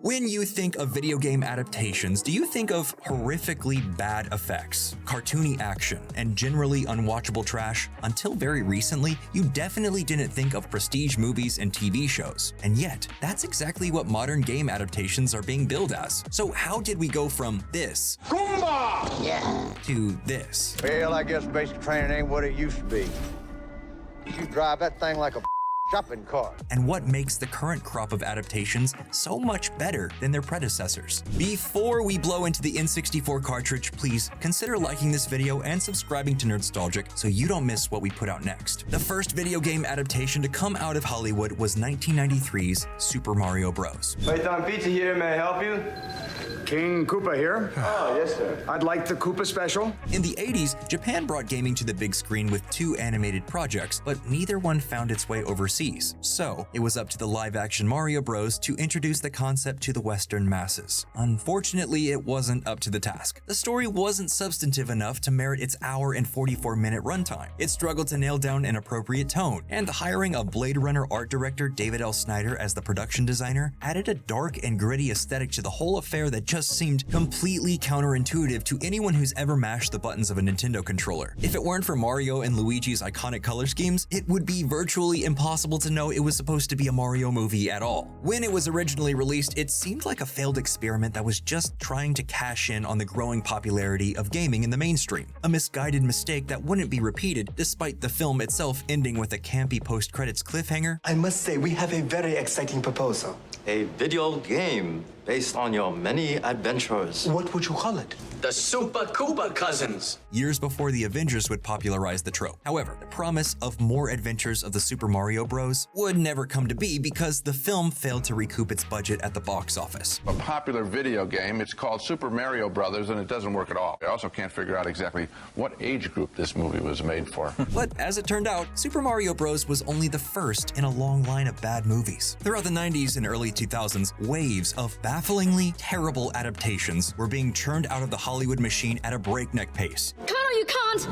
When you think of video game adaptations, do you think of horrifically bad effects, cartoony action, and generally unwatchable trash? Until very recently, you definitely didn't think of prestige movies and TV shows. And yet, that's exactly what modern game adaptations are being billed as. So how did we go from this to this? Well, I guess basic training ain't what it used to be. You drive that thing like a shopping cart. And what makes the current crop of adaptations so much better than their predecessors? Before we blow into the N64 cartridge, please consider liking this video and subscribing to Nerdstalgic so you don't miss what we put out next. The first video game adaptation to come out of Hollywood was 1993's Super Mario Bros. Python Pizza here, may I help you? King Koopa here. Oh, yes, sir. I'd like the Koopa special. In the 80s, Japan brought gaming to the big screen with 2 animated projects, but neither one found its way overseas. So, it was up to the live-action Mario Bros. To introduce the concept to the Western masses. Unfortunately, it wasn't up to the task. The story wasn't substantive enough to merit its hour and 44-minute runtime. It struggled to nail down an appropriate tone, and the hiring of Blade Runner art director David L. Snyder as the production designer added a dark and gritty aesthetic to the whole affair that just seemed completely counterintuitive to anyone who's ever mashed the buttons of a Nintendo controller. If it weren't for Mario and Luigi's iconic color schemes, it would be virtually impossible to know it was supposed to be a Mario movie at all. When it was originally released, it seemed like a failed experiment that was just trying to cash in on the growing popularity of gaming in the mainstream. A misguided mistake that wouldn't be repeated, despite the film itself ending with a campy post-credits cliffhanger. I must say, we have a very exciting proposal. A video game based on your many adventures. What would you call it? The Super Koopa Cousins. Years before the Avengers would popularize the trope. However, the promise of more adventures of the Super Mario Bros. Would never come to be because the film failed to recoup its budget at the box office. A popular video game, it's called Super Mario Brothers, and it doesn't work at all. I also can't figure out exactly what age group this movie was made for. But as it turned out, Super Mario Bros. Was only the first in a long line of bad movies. Throughout the 90s and early 2000s, waves of bafflingly terrible adaptations were being churned out of the Hollywood machine at a breakneck pace. Connor, you can't!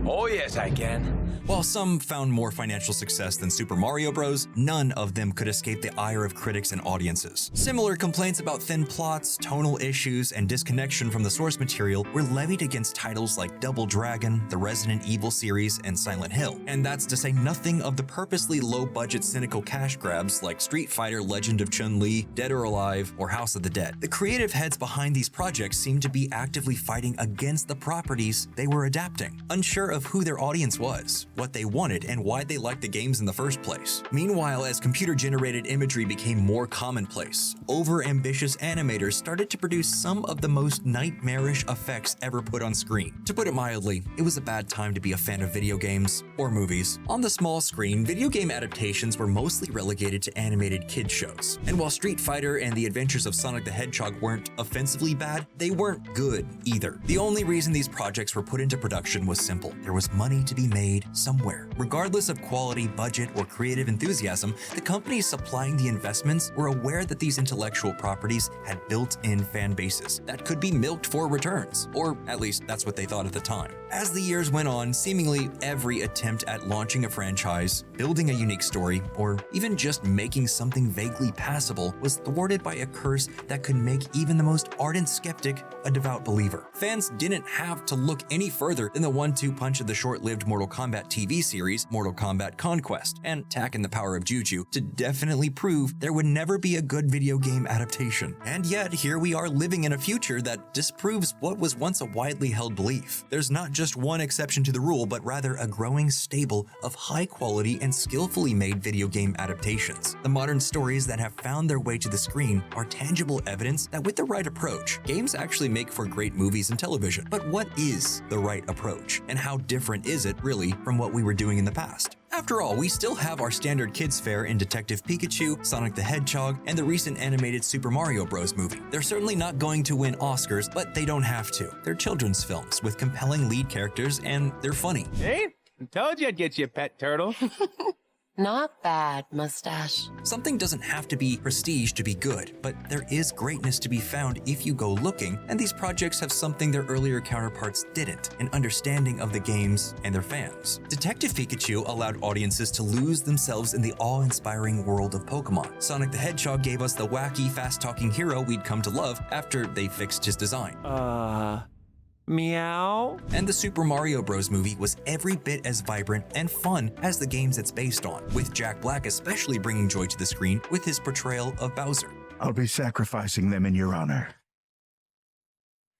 Oh, yes, I can. While some found more financial success than Super Mario Bros., none of them could escape the ire of critics and audiences. Similar complaints about thin plots, tonal issues, and disconnection from the source material were levied against titles like Double Dragon, the Resident Evil series, and Silent Hill. And that's to say nothing of the purposely low-budget cynical cash grabs like Street Fighter Legend of Chun-Li, Dead or Alive, or House of the Dead. The creative heads behind these projects seemed to be actively fighting against the properties they were adapting, unsure of who their audience was, what they wanted, and why they liked the games in the first place. Meanwhile, as computer-generated imagery became more commonplace, over-ambitious animators started to produce some of the most nightmarish effects ever put on screen. To put it mildly, it was a bad time to be a fan of video games or movies. On the small screen, video game adaptations were mostly relegated to animated kids shows. And while Street Fighter and the Adventures of Sonic the Hedgehog weren't offensively bad, they weren't good either. The only reason these projects were put into production was simple. There was money to be made somewhere. Regardless of quality, budget, or creative enthusiasm, the companies supplying the investments were aware that these intellectual properties had built-in fan bases that could be milked for returns, or at least that's what they thought at the time. As the years went on, seemingly every attempt at launching a franchise, building a unique story, or even just making something vaguely passable was thwarted by a curse that could make even the most ardent skeptic a devout believer. Fans didn't have to look any further than the 1-2 punch of the short-lived Mortal Kombat TV series, Mortal Kombat Conquest, and tack in the power of Juju to definitely prove there would never be a good video game adaptation. And yet, here we are living in a future that disproves what was once a widely held belief. There's not just one exception to the rule, but rather a growing stable of high-quality and skillfully made video game adaptations. The modern stories that have found their way to the screen are tangible evidence that with the right approach, games actually make for great movies and television. But what is the right approach? And how different is it, really, from what we were doing in the past? After all, we still have our standard kids fare in Detective Pikachu, Sonic the Hedgehog, and the recent animated Super Mario Bros. Movie. They're certainly not going to win Oscars, but they don't have to. They're children's films with compelling lead characters, and they're funny. Hey, I told you I'd get you a pet turtle. Not bad, mustache. Something doesn't have to be prestige to be good, but there is greatness to be found if you go looking, and these projects have something their earlier counterparts didn't, an understanding of the games and their fans. Detective Pikachu allowed audiences to lose themselves in the awe-inspiring world of Pokemon. Sonic the Hedgehog gave us the wacky, fast-talking hero we'd come to love after they fixed his design. Meow? And the Super Mario Bros. Movie was every bit as vibrant and fun as the games it's based on, with Jack Black especially bringing joy to the screen with his portrayal of Bowser. I'll be sacrificing them in your honor.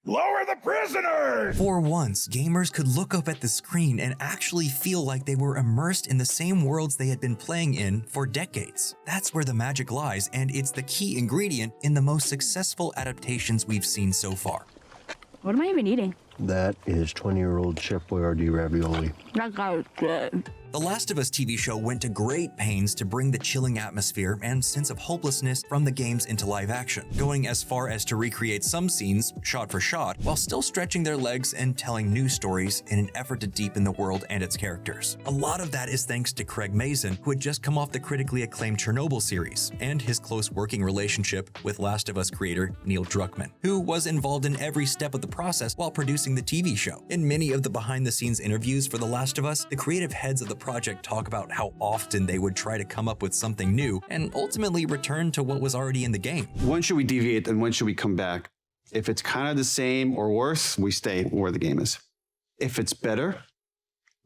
Lower the prisoners! For once, gamers could look up at the screen and actually feel like they were immersed in the same worlds they had been playing in for decades. That's where the magic lies, and it's the key ingredient in the most successful adaptations we've seen so far. What am I even eating? That is 20-year-old Chef Boyardee ravioli. That guy was good. The Last of Us TV show went to great pains to bring the chilling atmosphere and sense of hopelessness from the games into live action, going as far as to recreate some scenes shot for shot, while still stretching their legs and telling new stories in an effort to deepen the world and its characters. A lot of that is thanks to Craig Mazin, who had just come off the critically acclaimed Chernobyl series, and his close working relationship with Last of Us creator Neil Druckmann, who was involved in every step of the process while producing the TV show. In many of the behind-the-scenes interviews for The Last of Us, the creative heads of the project talk about how often they would try to come up with something new and ultimately return to what was already in the game. When should we deviate and when should we come back? If it's kind of the same or worse, we stay where the game is. If it's better,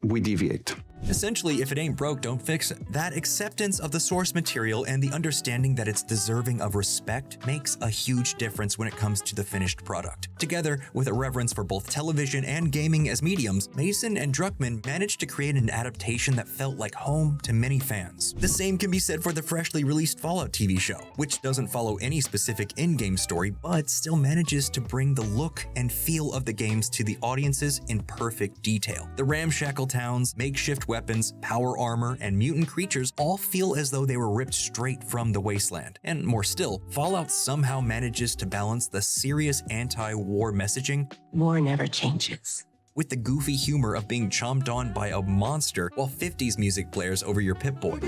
we deviate. Essentially, if it ain't broke, don't fix it. That acceptance of the source material and the understanding that it's deserving of respect makes a huge difference when it comes to the finished product. Together with a reverence for both television and gaming as mediums, Mason and Druckmann managed to create an adaptation that felt like home to many fans. The same can be said for the freshly released Fallout TV show, which doesn't follow any specific in-game story, but still manages to bring the look and feel of the games to the audiences in perfect detail. The ramshackle towns, makeshift weapons, power armor, and mutant creatures all feel as though they were ripped straight from the wasteland. And more still, Fallout somehow manages to balance the serious anti-war messaging War never changes. with the goofy humor of being chomped on by a monster while 50s music blares over your Pip-Boy.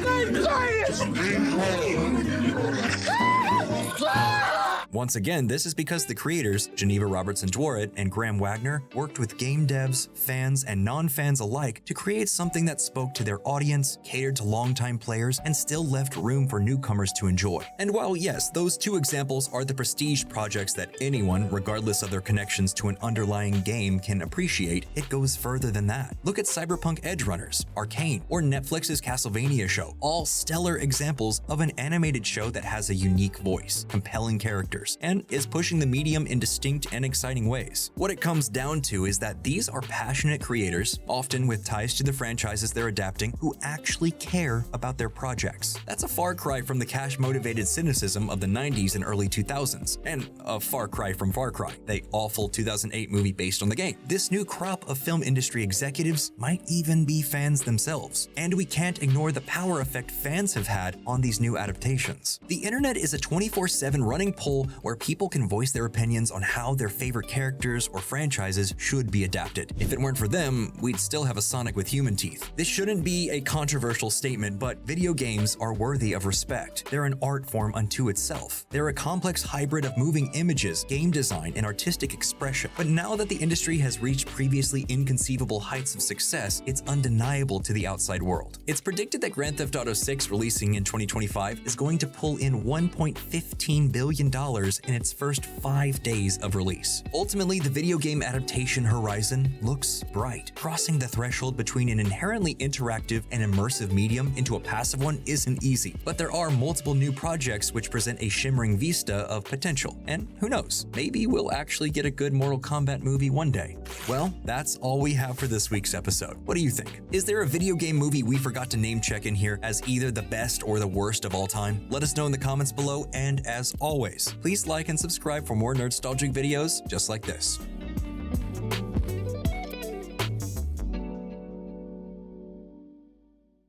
Once again, this is because the creators, Geneva Robertson-Dworet and Graham Wagner, worked with game devs, fans, and non-fans alike to create something that spoke to their audience, catered to longtime players, and still left room for newcomers to enjoy. And while yes, those two examples are the prestige projects that anyone, regardless of their connections to an underlying game, can appreciate, it goes further than that. Look at Cyberpunk Edgerunners, Arcane, or Netflix's Castlevania show, all stellar examples of an animated show that has a unique voice, compelling characters, and is pushing the medium in distinct and exciting ways. What it comes down to is that these are passionate creators, often with ties to the franchises they're adapting, who actually care about their projects. That's a far cry from the cash-motivated cynicism of the 90s and early 2000s, and a far cry from Far Cry, the awful 2008 movie based on the game. This new crop of film industry executives might even be fans themselves, and we can't ignore the power effect fans have had on these new adaptations. The internet is a 24/7 running poll where people can voice their opinions on how their favorite characters or franchises should be adapted. If it weren't for them, we'd still have a Sonic with human teeth. This shouldn't be a controversial statement, but video games are worthy of respect. They're an art form unto itself. They're a complex hybrid of moving images, game design, and artistic expression. But now that the industry has reached previously inconceivable heights of success, it's undeniable to the outside world. It's predicted that Grand Theft Auto 6, releasing in 2025, is going to pull in $1.15 billion in its first 5 days of release. Ultimately, the video game adaptation horizon looks bright. Crossing the threshold between an inherently interactive and immersive medium into a passive one isn't easy, but there are multiple new projects which present a shimmering vista of potential. And who knows, maybe we'll actually get a good Mortal Kombat movie one day. Well, that's all we have for this week's episode. What do you think? Is there a video game movie we forgot to name check in here as either the best or the worst of all time? Let us know in the comments below, and as always, please like and subscribe for more Nerdstalgic videos just like this.